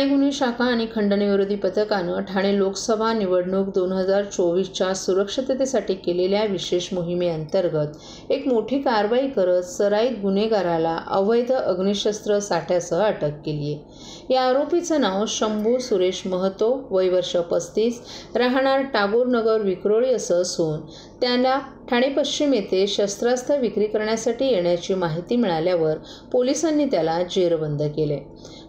ठाणे गुन्हे शाखा आणि खंडणविरोधी पथकानं ठाणे लोकसभा निवडणूक 2024च्या सुरक्षिततेसाठी केलेल्या विशेष मोहिमेअंतर्गत एक मोठी कारवाई करत सराईत गुन्हेगाराला अवैध अग्निशस्त्र साठ्यासह अटक केली आहे। या आरोपीचं नाव शंभू सुरेश महतो, वय वर्ष 35, राहणार टागोर नगर विक्रोळी असं असून त्याला ठाणे पश्चिम येथे शस्त्रास्त्र विक्री करण्यासाठी येण्याची माहिती मिळाल्यावर पोलिसांनी त्याला जेरबंद केले।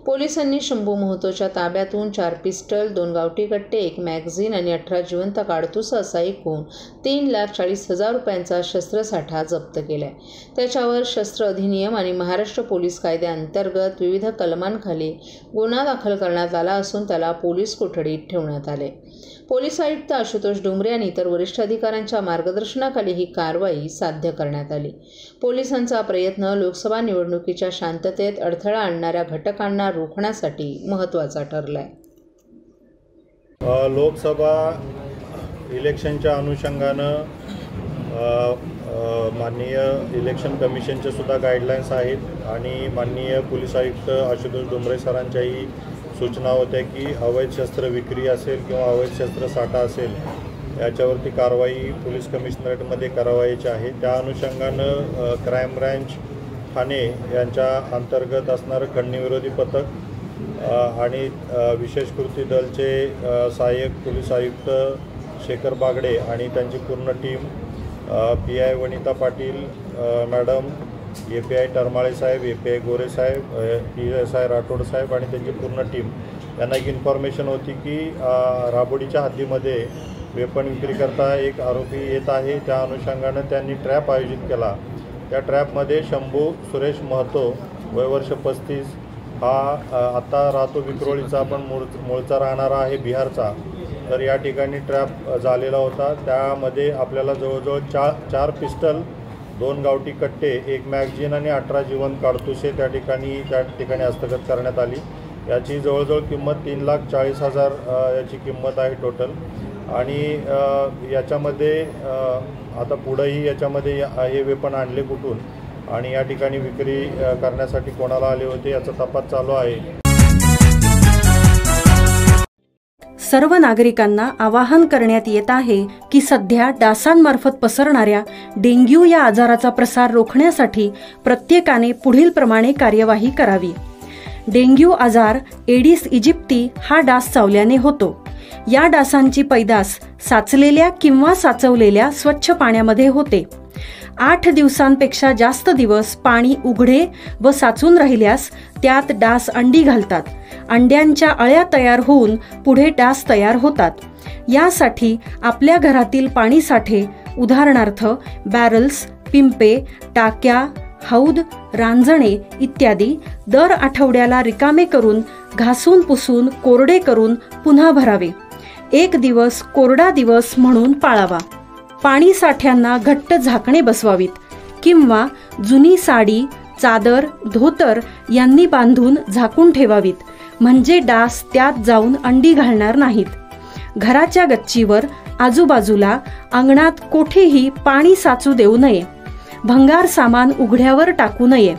पोलिसांनी शंभू महतोच्या ताब्यातून 4 पिस्टल, 2 गावठी कट्टे, 1 मॅगझीन आणि 18 जिवंत काडतूस असा एकूण 3,40,000 रुपयांचा शस्त्रसाठा जप्त केलाय। त्याच्यावर शस्त्र अधिनियम आणि महाराष्ट्र पोलीस कायद्याअंतर्गत विविध कलमांखाली गुन्हा दाखल करण्यात आला असून त्याला पोलीस कोठडीत ठेवण्यात आले। पोलीस आयुक्त आशुतोष डोंगरे आणि इतर वरिष्ठ अधिकाऱ्यांच्या मार्गदर्शनाखाली ही कारवाई साध्य करण्यात आली। पोलिसांचा प्रयत्न लोकसभा निवडणुकीच्या शांततेत अडथळा आणणाऱ्या घटकांना रोखण्यासाठी महत्त्वाचा ठरलाय। लोकसभा इलेक्शनच्या अनुषंगानं माननीय इलेक्शन कमिशनचे सुद्धा गाईडलाईन्स आहेत आणि माननीय पोलीस आयुक्त आशुतोष डोंगरे सरांच्याही सूचना होत्या की अवैध शस्त्र विक्री असेल किंवा अवैध शस्त्र साठा असेल याच्यावरती कारवाई पोलीस कमिशनरेटमध्ये करावायची आहे। त्या अनुषंगानं क्राईम ब्रँच ठाणे यांच्या अंतर्गत असणारं खंडणविरोधी पथक आणि विशेष कृती दलचे सहाय्यक पोलीस आयुक्त शेखर बागडे आणि त्यांची पूर्ण team, PI Vanita Patil madam, API टरमाळे साहेब, API गोरे साहेब, PSI राठोड साहेब आणि त्यांची पूर्ण टीम यांना एक इन्फॉर्मेशन होती की राबोडीच्या हद्दीमध्ये वेपन विक्रीकरता एक आरोपी येत आहे। त्या अनुषंगानं त्यांनी ट्रॅप आयोजित केला। त्या ट्रॅपमध्ये शंभू सुरेश महतो, वय वर्ष 35, हा आता राहतो विक्रोळीचा पण मूळचा राहणारा आहे बिहारचा। तर या ठिकाणी ट्रॅप झालेला होता। त्यामध्ये आपल्याला जवळजवळ 4 पिस्टल, 2 गावठी कट्टे, 1 मॅगझीन आणि 18 जिवंत काडतुसे त्या ठिकाणी हस्तगत करण्यात आली। याची जवळजवळ किंमत 3,40,000 याची किंमत आहे टोटल। आणि याच्यामध्ये आता पुढेही याच्यामध्ये हे वेपन आणले कुठून आणि या ठिकाणी विक्री करण्यासाठी कोणाला आले होते याचा तपास चालू आहे। सर्व नागरिकांना आवाहन करण्यात येत आहे की सध्या डासांमार्फत पसरणाऱ्या डेंग्यू या आजाराचा प्रसार रोखण्यासाठी प्रत्येकाने पुढील प्रमाणे कार्यवाही करावी। डेंग्यू आजार एडिस इजिप्ती हा डास चावल्याने होतो। या डासांची पैदास साचलेल्या किंवा साचवलेल्या स्वच्छ पाण्यामध्ये होते। 8 दिवसांपेक्षा जास्त दिवस पाणी उघडे व साचून राहिल्यास त्यात डास अंडी घालतात। अंड्यांच्या अळ्या तयार होऊन पुढे डास तयार होतात। यासाठी आपल्या घरातील पाणी साठे, उदाहरणार्थ बॅरल्स, पिंपे, टाक्या, हौद, रांजणे इत्यादी दर आठवड्याला रिकामे करून घासून पुसून कोरडे करून पुन्हा भरावे। 1 दिवस कोरडा दिवस म्हणून पाळावा। पाणी साठ्यांना घट्ट झाकणे बसवावीत किंवा जुनी साडी, चादर, धोतर यांनी बांधून झाकून ठेवावीत, म्हणजे डास त्यात जाऊन अंडी घालणार नाहीत। घराच्या गच्चीवर, आजूबाजूला, अंगणात कोठेही पाणी साचू देऊ नये। भंगार सामान उघड्यावर टाकू नये,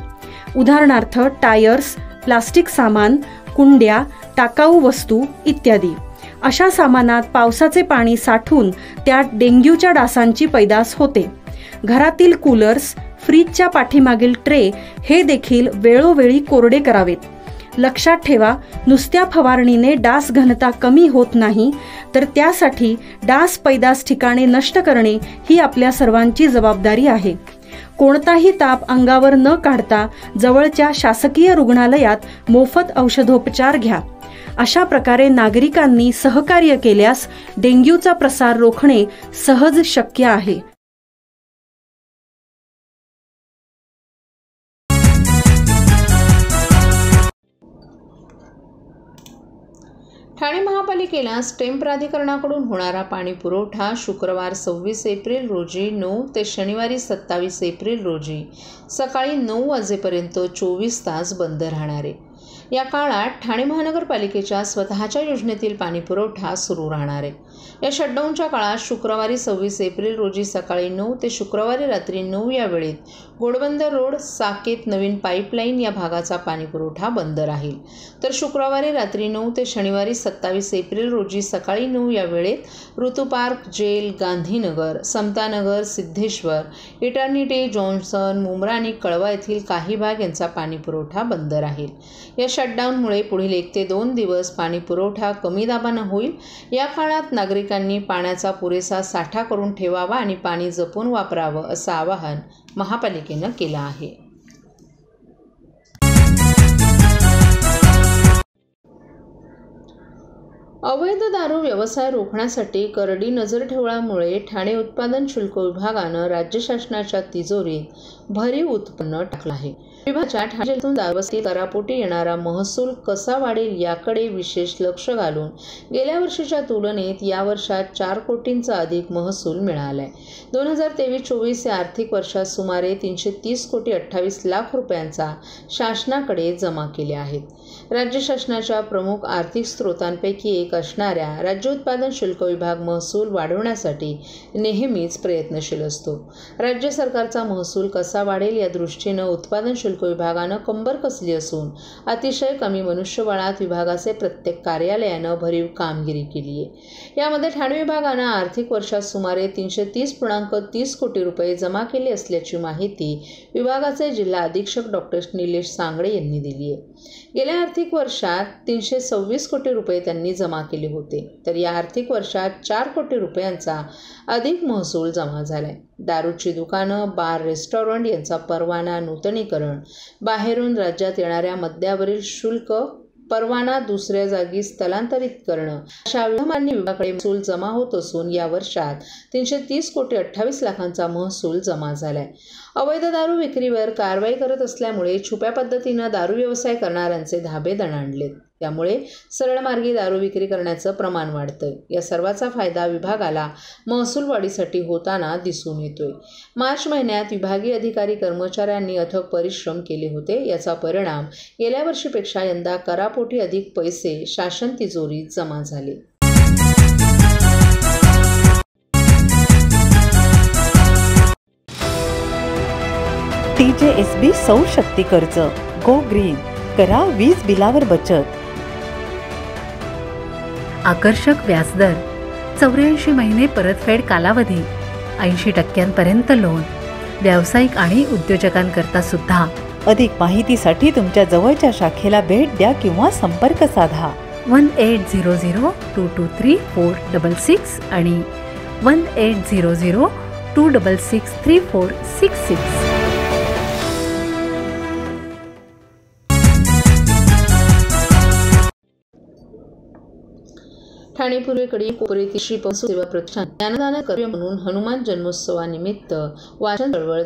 उदाहरणार्थ टायर्स, प्लास्टिक सामान, कुंड्या, टाकाऊ वस्तू इत्यादी। अशा सामानात पावसाचे पाणी साठून त्यात डेंग्यूच्या डासांची पैदास होते। घरातील कूलर्स, फ्रीजच्या पाठीमागील ट्रे हे देखील वेळोवेळी कोरडे करावेत। लक्षात ठेवा, नुसत्या फवारणीने डास घनता कमी होत नाही, तर त्यासाठी डास पैदास ठिकाणे नष्ट करणे ही आपल्या सर्वांची जबाबदारी आहे। कोणताही ताप अंगावर न काढता जवळच्या शासकीय रुग्णालयात मोफत औषधोपचार घ्या। अशा प्रकारे नागरिकांनी सहकार्य केल्यास डेंग्यूचा प्रसार रोखणे सहज शक्य आहे। ठाणे महापालिकेला स्टेम प्राधिकरणाकडून होणारा पाणी पुरवठा शुक्रवार 26 एप्रिल रोजी 9 ते शनिवारी 27 एप्रिल रोजी सकाळी 9 वाजेपर्यंत 24 तास बंद राहणार आहे। या काळात ठाणे महानगरपालिकेच्या स्वतःच्या योजनेतील पाणीपुरवठा सुरू राहणार आहे। या शटडाऊनच्या काळात शुक्रवारी 26 एप्रिल रोजी सकाळी 9 ते शुक्रवारी रात्री 9 या वेळेत घोडबंदर रोड, साकेत, नवीन पाईपलाईन या भागाचा पाणीपुरवठा बंद राहील। तर शुक्रवारी रात्री 9 ते शनिवारी 27 एप्रिल रोजी सकाळी 9 या वेळेत Ritu Park, jail, Gandhinagar, Samtanagar, Siddheshwar, Eternity, Johnson, Mumbra आणि कळवा येथील काही भाग यांचा पाणीपुरवठा बंद राहील। या शटडाऊनमुळे पुढील 1 ते 2 दिवस पाणीपुरवठा कमी दाबानं होईल। या काळात नागरिकांनी पाण्याचा पुरेसा साठा करून ठेवावा आणि पाणी जपून वापरावं असं आवाहन महापालिकेनं केलं आहे। अवैध दारू व्यवसाय रोखण्यासाठी करडी नजर ठेवल्यामुळे ठाणे उत्पादन शुल्क विभागानं राज्य शासनाच्या तिजोरीत भरीव उत्पन्न टाकलं आहे। विभागाच्या ठाणे जिल्ह्यातून दारूवस्ती करापोटी येणारा महसूल कसा वाढेल याकडे विशेष लक्ष घालून गेल्या वर्षीच्या तुलनेत या वर्षात 4 कोटींचा अधिक महसूल मिळालाय। 2023-24 या आर्थिक वर्षात सुमारे 330 कोटी 28 लाख रुपयांचा शासनाकडे जमा केले आहेत। राज्य शासनाच्या प्रमुख आर्थिक स्रोतांपैकी एक असणाऱ्या राज्य उत्पादन शुल्क विभाग महसूल वाढवण्यासाठी नेहमीच प्रयत्नशील असतो। राज्य सरकारचा महसूल कसा वाढेल या दृष्टीनं उत्पादन शुल्क विभागानं कंबर कसली असून अतिशय कमी मनुष्यबळात विभागाचे प्रत्येक कार्यालयानं भरीव कामगिरी केली आहे। यामध्ये ठाणे विभागानं आर्थिक वर्षात सुमारे 330.30 कोटी रुपये जमा केले असल्याची माहिती विभागाचे जिल्हा अधीक्षक डॉक्टर निलेश सांगळे यांनी दिली आहे। गेल्या आर्थिक वर्षात 326 कोटी रुपये त्यांनी जमा केले होते, तर या आर्थिक वर्षात 4 कोटी रुपयांचा अधिक महसूल जमा झालाय। दारूची दुकानं, बार, रेस्टॉरंट यांचा परवाना नूतनीकरण, बाहेरून राज्यात येणाऱ्या मद्यावरील शुल्क परवाना दुसऱ्या जागी स्थलांतरित करणं अशा विविध विभागाकडे महसूल जमा होत असून या वर्षात 330 कोटी 28 लाखांचा महसूल जमा झालाय। अवैध दारू विक्रीवर कारवाई करत असल्यामुळे छुप्या पद्धतीनं दारू व्यवसाय करणाऱ्यांचे धाबे दणाणलेत। त्यामुळे सरळ मार्गी दारू विक्री करण्याचं प्रमाण वाढतंय। या सर्वाचा फायदा विभागाला महसूल वाढीसाठी होताना दिसून येतोय। मार्च महिन्यात विभागीय अधिकारी कर्मचाऱ्यांनी अथक परिश्रम केले होते। याचा परिणाम गेल्या वर्षीपेक्षा यंदा करापोटी अधिक पैसे शासन तिजोरीत जमा झाले। TJSB सौर शक्ती कर्ज, गो ग्रीन, करा वीज बिलावर बचत। आकर्षक व्याजदर, 84 महिने परतफेड कालावधी, 80% लोन, व्यावसायिक आणि उद्योजकांकरता सुद्धा। अधिक माहितीसाठी तुमच्या जवळच्या शाखेला भेट द्या किंवा संपर्क साधा 1800-223-466 आणि 1800-266-3466। ठाणे पूर्वेकडील कोपरेतील श्री पवन सेवा प्रतिष्ठान ज्ञानदान कर्तव्य म्हणून हनुमान जन्मोत्सवानिमित्त वाचन चळवळ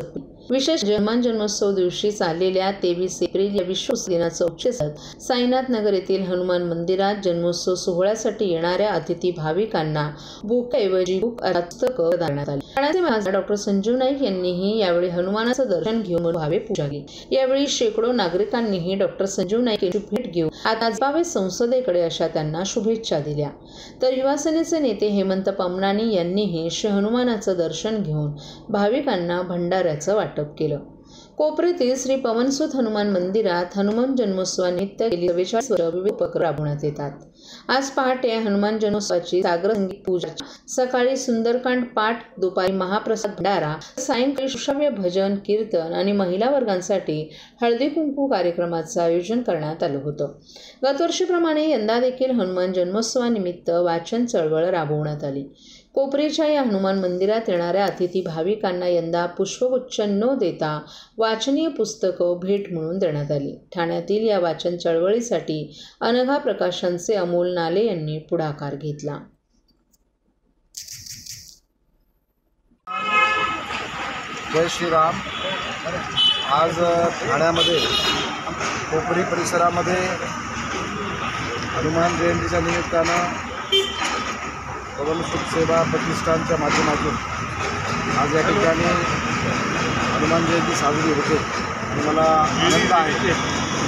विशेष हनुमान जन्मोत्सव दिवशी चाललेल्या 23 एप्रिल या विश्व दिनाचं औचित्य साईनाथ नगर येथील हनुमान मंदिरात जन्मोत्सव सोहळ्यासाठी येणाऱ्या अतिथी भाविकांना बुकऐवजी बुक पुस्तकं देण्यात आली। ठाण्याचे महाराज डॉक्टर संजीव नाईक यांनीही यावेळी हनुमानाचं दर्शन घेऊन भावे पूजा केली। यावेळी शेकडो नागरिकांनीही डॉक्टर संजीव नाईक यांची भेट घेऊन आता जावे संसदेकडे अशा त्यांना शुभेच्छा दिल्या। तर युवासेनेचे नेते हेमंत पमनानी यांनीही श्री हनुमानाचं दर्शन घेऊन भाविकांना भंडाऱ्याचं वाटप केलं। कोपरेतील श्री पवनसुत हनुमान मंदिरात हनुमान जन्मोत्सवानिमित्त गेली 44 वर्ष विविध उपक्रम राबवण्यात येतात। आज पहाटे हनुमान जन्मोत्सवाची सागर संगीत पूजा, सकाळी सुंदरकांड पाठ, दुपारी महाप्रसाद भंडारा, सायंकाळी श्राव्य भजन, कीर्तन आणि महिला वर्गांसाठी हळदी कुंकू कार्यक्रमाचं आयोजन करण्यात आलं होतं। गतवर्षीप्रमाणे यंदा देखील हनुमान जन्मोत्सवानिमित्त वाचन चळवळ राबवण्यात आली। कोपरीच्या या हनुमान मंदिरात येणाऱ्या अतिथी भाविकांना यंदा पुष्पगुच्छ न देता वाचनीय पुस्तकं भेट म्हणून देण्यात आली। ठाण्यातील या वाचन चळवळीसाठी अनघा प्रकाशनचे अमोल नाले यांनी पुढाकार घेतला। जय श्रीराम। आज ठाण्यामध्ये कोपरी परिसरामध्ये हनुमान जयंतीच्या निमित्तानं पवनसुत सेवा प्रतिष्ठानच्या माध्यमातून आज या ठिकाणी हनुमान जयंती साजरी होते आणि मला आनंद आहे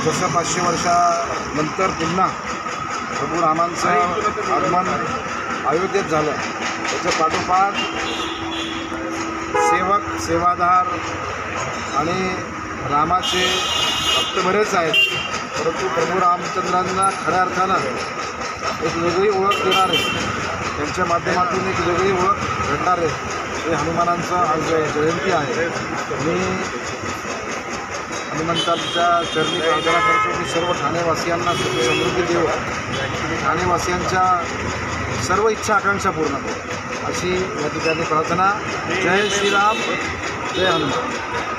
जसं 500 वर्षानंतर पुन्हा प्रभू रामांचं आगमन अयोध्येत झालं, त्याच्या पाठोपाठ सेवक, सेवादार आणि रामाचे भक्त बरेच आहेत, परंतु प्रभू रामचंद्रांना खऱ्या अर्थानं एक वेगळी ओळख देणारे, त्यांच्या माध्यमातून एक वेगळी ओळख घडणारे हे हनुमानांचं आज जयंती आहे. मी हनुमंतांच्या चरणी प्रार्थना करतो की सर्व ठाणेवासियांना सुख समृद्धी देव, ठाणेवासियांच्या सर्व इच्छा आकांक्षा पूर्ण करू अशी या ठिकाणी प्रार्थना. जय श्रीराम, जय हनुमान.